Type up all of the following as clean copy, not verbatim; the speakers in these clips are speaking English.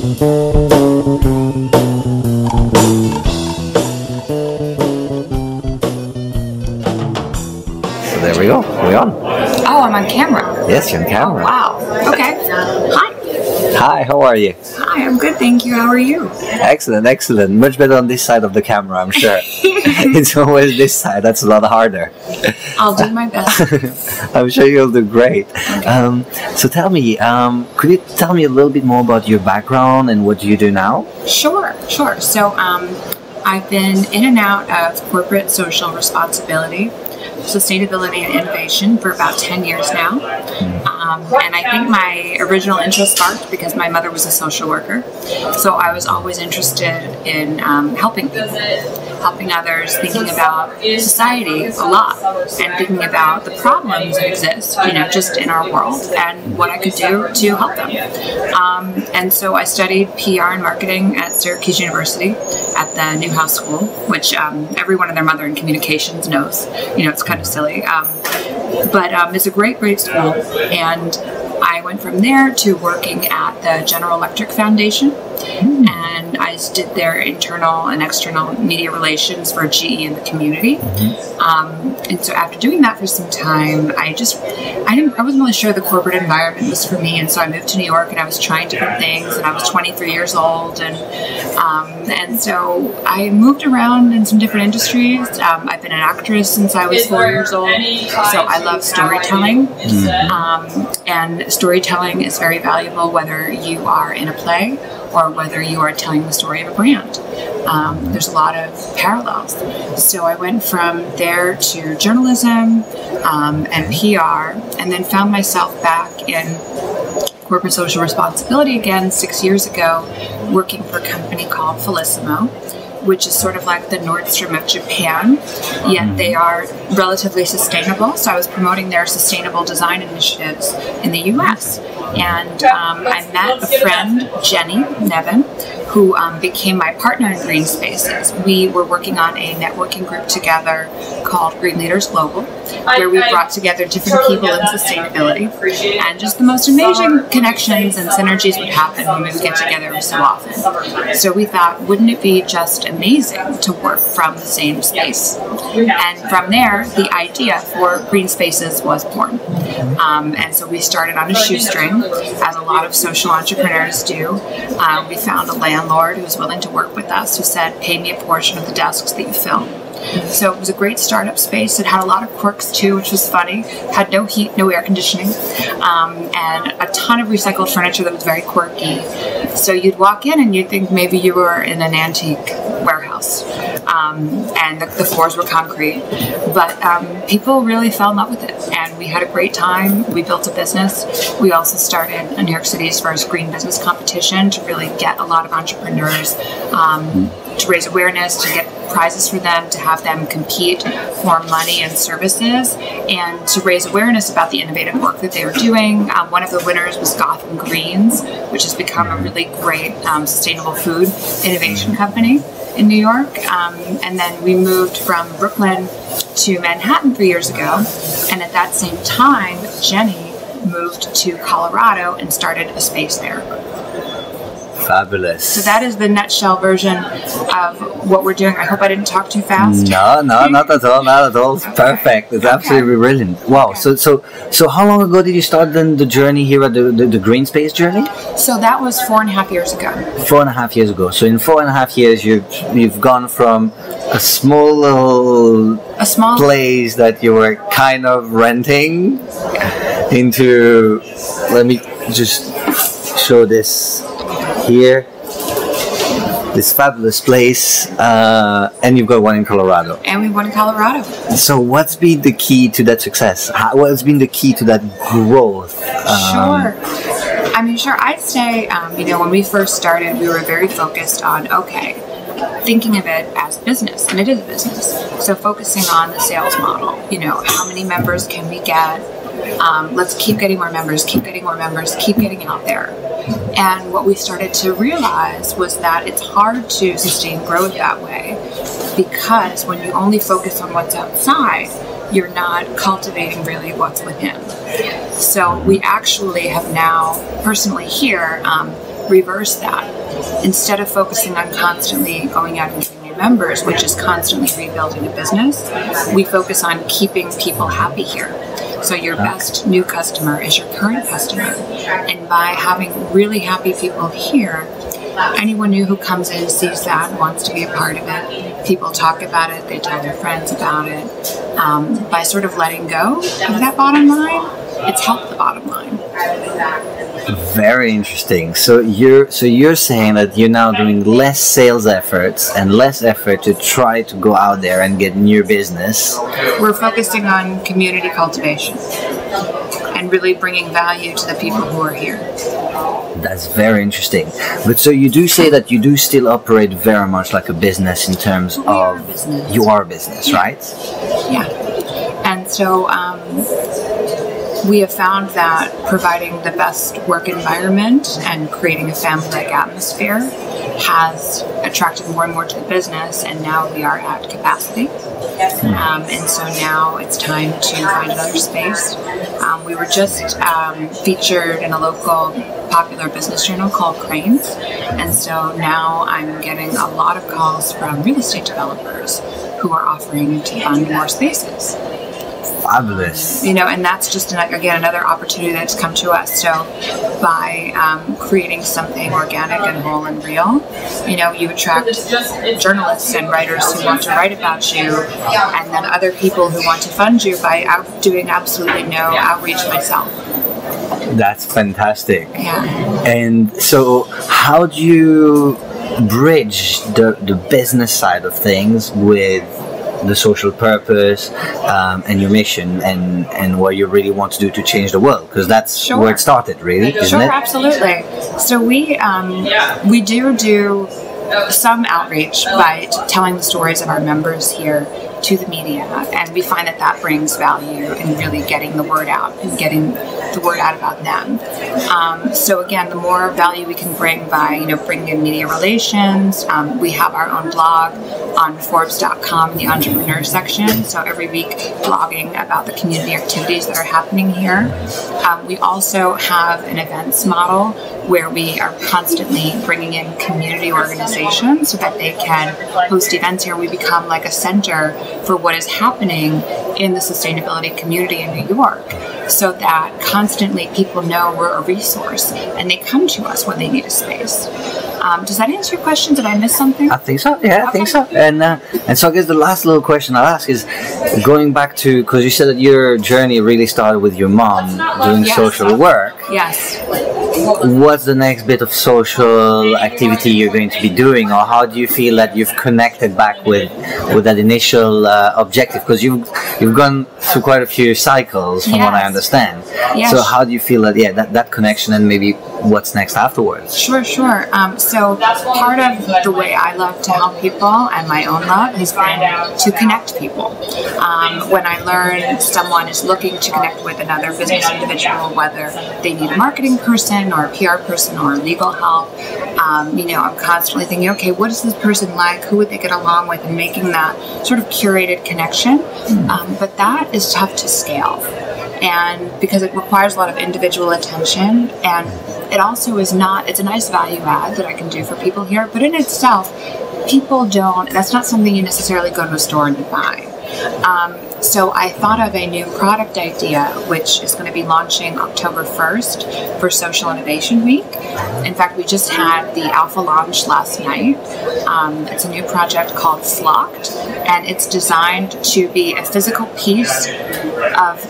There we go. We're on. Oh, I'm on camera. Yes, you're on camera. Oh, wow. Okay. Hi. Hi, how are you? Hi, I'm good, thank you. How are you? Excellent, excellent. Much better on this side of the camera, I'm sure. It's always this side. That's a lot harder. I'll do my best. I'm sure you'll do great. Okay. So tell me, could you tell me a little bit more about your background and what you do now? Sure. So I've been in and out of corporate social responsibility, sustainability and innovation for about 10 years now. And I think my original interest sparked because my mother was a social worker. So I was always interested in helping people, helping others, thinking about society a lot, and thinking about the problems that exist, just in our world and what I could do to help them. And so I studied PR and marketing at Syracuse University at the Newhouse school, which everyone and their mother in communications knows. It's kind of silly. But it's a great, great school. And I went from there to working at the General Electric Foundation. And I did their internal and external media relations for GE in the community. And so after doing that for some time, I wasn't really sure the corporate environment was for me. And so I moved to New York and I was trying different things, and I was 23 years old. And so I moved around in some different industries. I've been an actress since I was 4 years old. So I love storytelling. And storytelling is very valuable whether you are in a play or whether you are telling the story of a brand. There's a lot of parallels. So I went from there to journalism and PR, and then found myself back in corporate social responsibility again 6 years ago, working for a company called Felicimo, which is sort of like the Nordstrom of Japan, yet they are relatively sustainable. So I was promoting their sustainable design initiatives in the US. And I met a friend, Jenny Nevin, who became my partner in Green Spaces. We were working on a networking group together called Green Leaders Global, where we brought together different people in sustainability, and just the most amazing connections and synergies would happen when we would get together so often. So we thought, wouldn't it be just amazing to work from the same space? And from there, the idea for Green Spaces was born. And so we started on a shoestring, as a lot of social entrepreneurs do. We found a landlord who was willing to work with us, who said, pay me a portion of the desks that you fill. So it was a great startup space. It had a lot of quirks too, which was funny. Had no heat, no air conditioning, and a ton of recycled furniture that was very quirky. So you'd walk in and you'd think maybe you were in an antique warehouse, and the floors were concrete. But people really fell in love with it, and we had a great time. We built a business. We also started New York City's first green business competition to really get a lot of entrepreneurs to raise awareness, to get prizes for them, to have them compete for money and services, and to raise awareness about the innovative work that they were doing. One of the winners was Gotham Greens, which has become a really great sustainable food innovation company in New York. And then we moved from Brooklyn to Manhattan 3 years ago, and at that same time, Jenny moved to Colorado and started a space there. Fabulous. So that is the nutshell version of what we're doing. I hope I didn't talk too fast. No, not at all, not at all. It's perfect. It's absolutely brilliant. Wow. Okay. So how long ago did you start the journey here at the Green Space journey? So that was 4.5 years ago. 4.5 years ago. So in 4.5 years, you've gone from a small place that you were kind of renting into, let me just show this here, this fabulous place, and you've got one in Colorado. And we won in Colorado. So what's been the key to that success? What's been the key to that growth? Sure. I'd say, when we first started, we were very focused on, thinking of it as business, and it is a business. So focusing on the sales model, how many members can we get? Let's keep getting more members, keep getting out there. And what we started to realize was that it's hard to sustain growth that way, because when you only focus on what's outside, you're not cultivating really what's within. So we actually have now, personally here, reverse that. Instead of focusing on constantly going out and getting new members, which is constantly rebuilding a business, we focus on keeping people happy here. So your best new customer is your current customer. And by having really happy people here, anyone new who comes in sees that, wants to be a part of it. People talk about it, they tell their friends about it. By sort of letting go of that bottom line, it's helped the bottom line. Very interesting. So you're saying that you're now doing less sales efforts and less effort to try to go out there and get new business. We're focusing on community cultivation and really bringing value to the people who are here. That's very interesting. But so you do say that you do still operate very much like a business in terms of you are a business, right? Yeah. And so we have found that providing the best work environment and creating a family-like atmosphere has attracted more and more to the business, and now we are at capacity. And so now it's time to find another space. We were just featured in a local popular business journal called Cranes, and so now I'm getting a lot of calls from real estate developers who are offering to fund more spaces. Fabulous. And that's just, again, another opportunity that's come to us. So by creating something organic and whole and real, you attract journalists and writers who want to write about you, and then other people who want to fund you by doing absolutely no outreach myself. That's fantastic. Yeah. And so how do you bridge the business side of things with the social purpose and your mission and what you really want to do to change the world? Because that's where it started, really, isn't it? Absolutely. So we do some outreach by telling the stories of our members here to the media, and we find that brings value in really getting the word out and getting the word out about them. So again, the more value we can bring by bringing in media relations, we have our own blog on Forbes.com in the entrepreneur section, so every week blogging about the community activities that are happening here. We also have an events model where we are constantly bringing in community organizations so that they can host events here. We become like a center for what is happening in the sustainability community in New York, so that constantly people know we're a resource and they come to us when they need a space. Does that answer your question? Did I miss something? I think so. Yeah, I think so. And so I guess the last little question I'll ask is going back to, because you said that your journey really started with your mom doing social work. Yes. What's the next bit of social activity you're going to be doing, or how do you feel that you've connected back with that initial objective? Because you've gone through quite a few cycles, from what I understand. Yes. So how do you feel that connection, and maybe what's next afterwards? Sure. So part of the way I love to help people, and my own love, has been to connect people. When I learn someone is looking to connect with another business individual, whether they need a marketing person or a PR person or legal help, I'm constantly thinking, okay, what is this person like? Who would they get along with? And making that sort of curated connection. But that is tough to scale. And because it requires a lot of individual attention, and it also is it's a nice value add that I can do for people here, but in itself, that's not something you necessarily go to a store and you buy. So I thought of a new product idea, which is going to be launching October 1st for Social Innovation Week. In fact, we just had the alpha launch last night. It's a new project called Flocked, and it's designed to be a physical piece of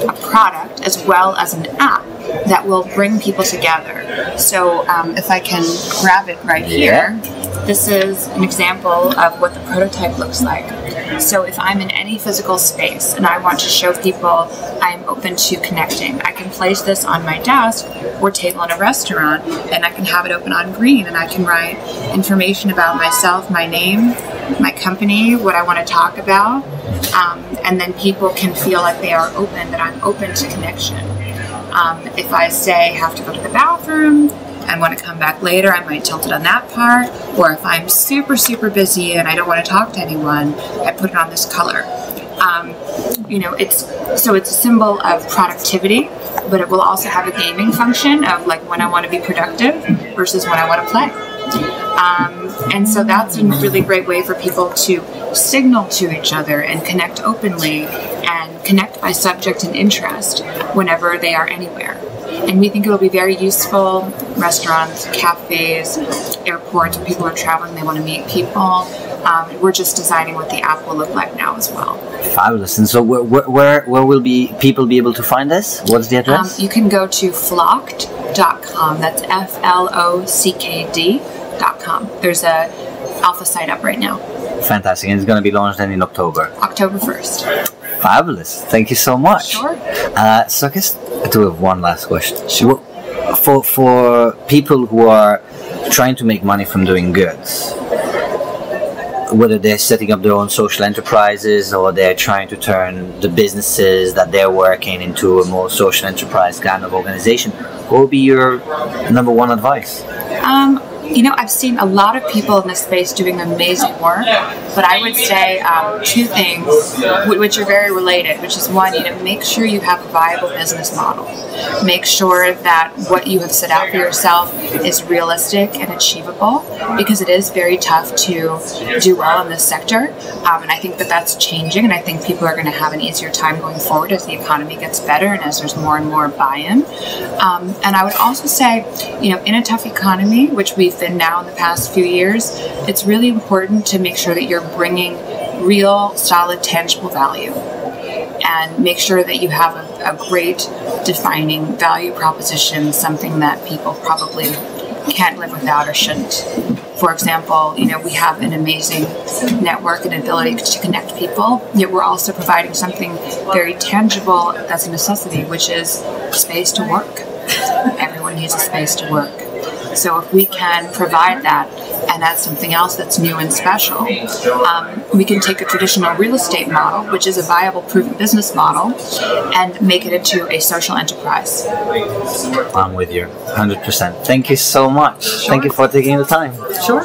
a product as well as an app that will bring people together. So if I can grab it right here, this is an example of what the prototype looks like. So if I'm in any physical space and I want to show people I'm open to connecting, I can place this on my desk or table in a restaurant, and I can have it open on green, and I can write information about myself, my name, my company, what I want to talk about, and then people can feel like they are open, that I'm open to connection. If I say have to go to the bathroom and want to come back later, I might tilt it on that part. Or if I'm super, super busy and I don't want to talk to anyone, I put it on this color. it's a symbol of productivity, but it will also have a gaming function of like when I want to be productive versus when I want to play. And so that's a really great way for people to signal to each other and connect openly and connect by subject and interest whenever they are anywhere. And we think it'll be very useful. Restaurants, cafes, airports, when people are traveling, they want to meet people. We're just designing what the app will look like now as well. Fabulous. And so where will people be able to find this? What's the address? You can go to flocked.com. That's FLOCKD.com. There's a alpha site up right now. Fantastic. And it's going to be launched then in October. October 1st. Fabulous. Thank you so much. Sure. So I guess I do have one last question. Sure. For people who are trying to make money from doing goods, whether they're setting up their own social enterprises or they're trying to turn the businesses that they're working into a more social enterprise kind of organization, what would be your number one advice? I've seen a lot of people in this space doing amazing work, but I would say two things which are very related, which is one, make sure you have a viable business model. Make sure that what you have set out for yourself is realistic and achievable, because it is very tough to do well in this sector. And I think that that's changing, and I think people are going to have an easier time going forward as the economy gets better and as there's more and more buy-in. And I would also say, in a tough economy, which we've been now in the past few years, it's really important to make sure that you're bringing real, solid, tangible value, and make sure that you have a great defining value proposition, something that people probably can't live without or shouldn't. For example, we have an amazing network and ability to connect people, yet we're also providing something very tangible that's a necessity, which is space to work. Everyone needs a space to work. So if we can provide that, and that's something else that's new and special, we can take a traditional real estate model, which is a viable, proven business model, and make it into a social enterprise. I'm with you, 100%. Thank you so much. Sure. Thank you for taking the time. Sure.